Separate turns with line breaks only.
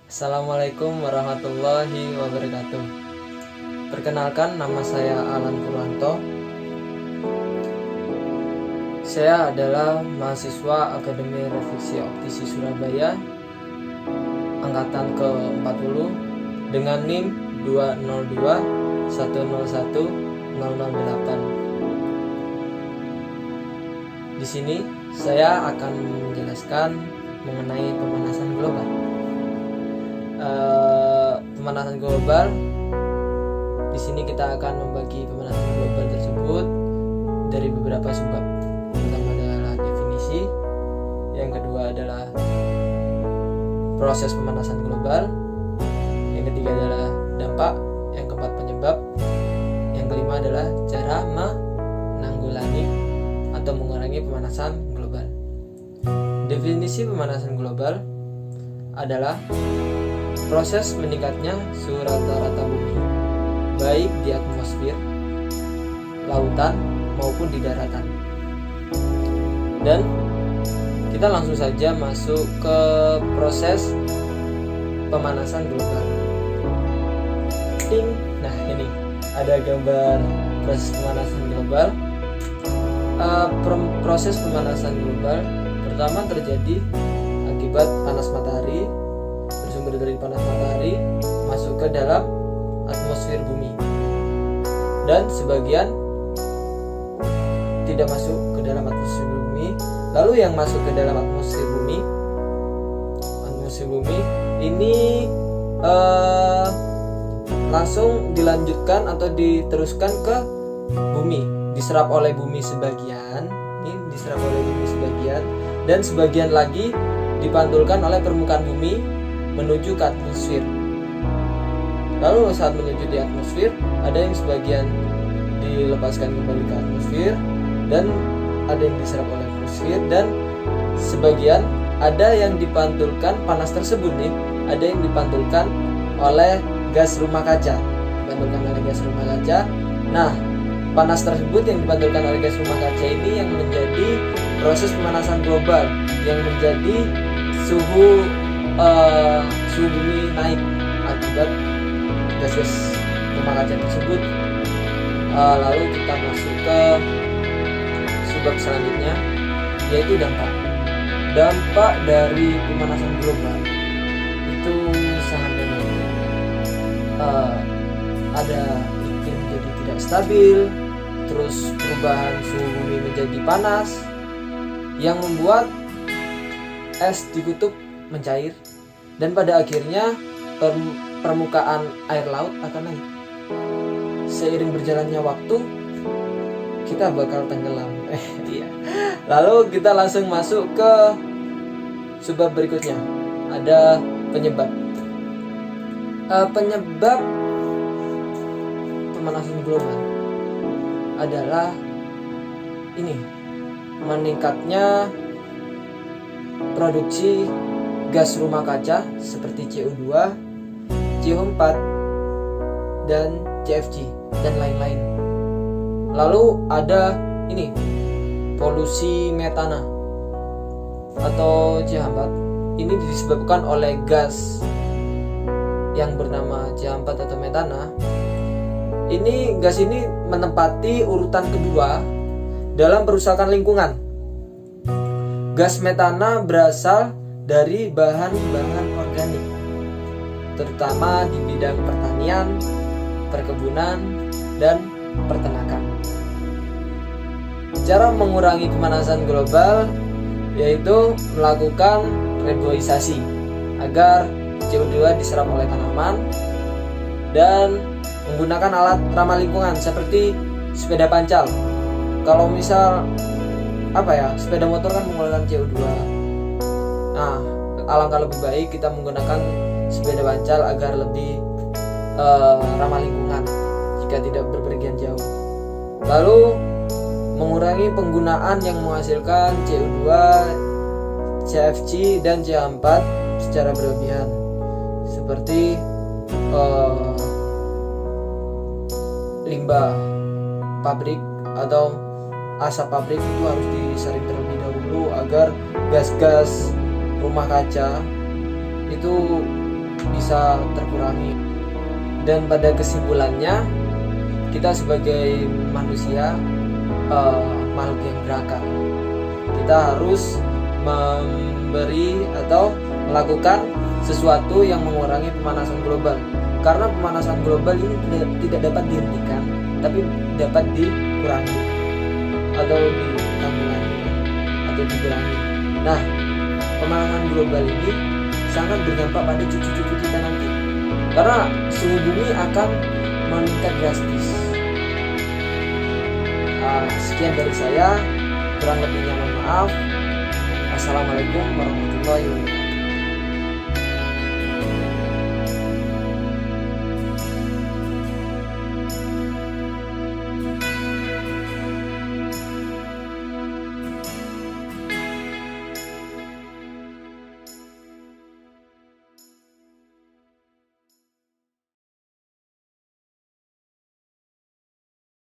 Assalamualaikum warahmatullahi wabarakatuh. Perkenalkan, nama saya Alan Purwanto. Saya adalah mahasiswa Akademi Refleksi Optisi Surabaya angkatan ke-40 dengan NIM 202 101 008. Di sini saya akan menjelaskan mengenai pemanasan global. Pemanasan global, di sini kita akan membagi pemanasan global tersebut dari beberapa subbab. Pertama adalah definisi, yang kedua adalah proses pemanasan global, yang ketiga adalah dampak, yang keempat penyebab, yang kelima adalah cara menanggulangi atau mengurangi pemanasan global. Definisi pemanasan global adalah proses meningkatnya suhu rata-rata bumi, baik di atmosfer, lautan, maupun di daratan. Dan kita langsung saja masuk ke proses pemanasan global. Nah, ini ada gambar proses pemanasan global. Proses pemanasan global pertama terjadi akibat panas matahari, bersumber dari panas matahari masuk ke dalam atmosfer bumi, dan sebagian tidak masuk ke dalam atmosfer bumi. Lalu yang masuk ke dalam atmosfer bumi ini langsung dilanjutkan atau diteruskan ke bumi, diserap oleh bumi sebagian, dan sebagian lagi dipantulkan oleh permukaan bumi menuju ke atmosfer. Lalu saat menuju di atmosfer, ada yang sebagian dilepaskan kembali ke atmosfer, dan ada yang diserap oleh atmosfer, dan sebagian ada yang dipantulkan panas tersebut ada yang dipantulkan oleh gas rumah kaca. Nah, panas tersebut yang dipantulkan oleh gas rumah kaca ini yang menjadi proses pemanasan global, yang menjadi suhu bumi naik akibat gas rumah kaca tersebut. Lalu kita masuk ke subbab selanjutnya, yaitu dampak dari pemanasan global itu sangat banyak. Ada iklim jadi tidak stabil, terus perubahan suhu bumi menjadi panas yang membuat es di kutub mencair, dan pada akhirnya permukaan air laut akan naik. Seiring berjalannya waktu, kita bakal tenggelam. Lalu kita langsung masuk ke subbab berikutnya, ada penyebab. Penyebab pemanasan global adalah meningkatnya produksi gas rumah kaca seperti CO2, CO4, dan CFC, dan lain-lain. Lalu ada polusi metana atau C4. Ini disebabkan oleh gas yang bernama C4 atau metana. Gas ini menempati urutan kedua dalam perusakan lingkungan. Gas metana berasal dari bahan-bahan organik, terutama di bidang pertanian, perkebunan, dan peternakan. Cara mengurangi pemanasan global yaitu melakukan reboisasi agar CO2 diserap oleh tanaman, dan menggunakan alat ramah lingkungan seperti sepeda pancal. Kalau misal sepeda motor kan mengeluarkan CO2. Nah, alangkah lebih baik kita menggunakan sepeda pancal agar lebih ramah lingkungan jika tidak berpergian jauh. Lalu mengurangi penggunaan yang menghasilkan CO2, CFC, dan C4 secara berlebihan, seperti limbah pabrik atau asap pabrik itu harus disaring terlebih dahulu agar gas-gas rumah kaca itu bisa terkurangi. Dan pada kesimpulannya, kita sebagai manusia makhluk yang berakal. Kita harus memberi atau melakukan sesuatu yang mengurangi pemanasan global. Karena pemanasan global ini tidak dapat dihentikan, tapi dapat dikurangi atau ditanggulangi atau dikurangi. Nah, pemanasan global ini sangat berdampak pada cucu-cucu kita nanti, karena suhu bumi akan meningkat drastis. Sekian dari saya, kurang lebihnya mohon maaf. Assalamualaikum warahmatullahi wabarakatuh.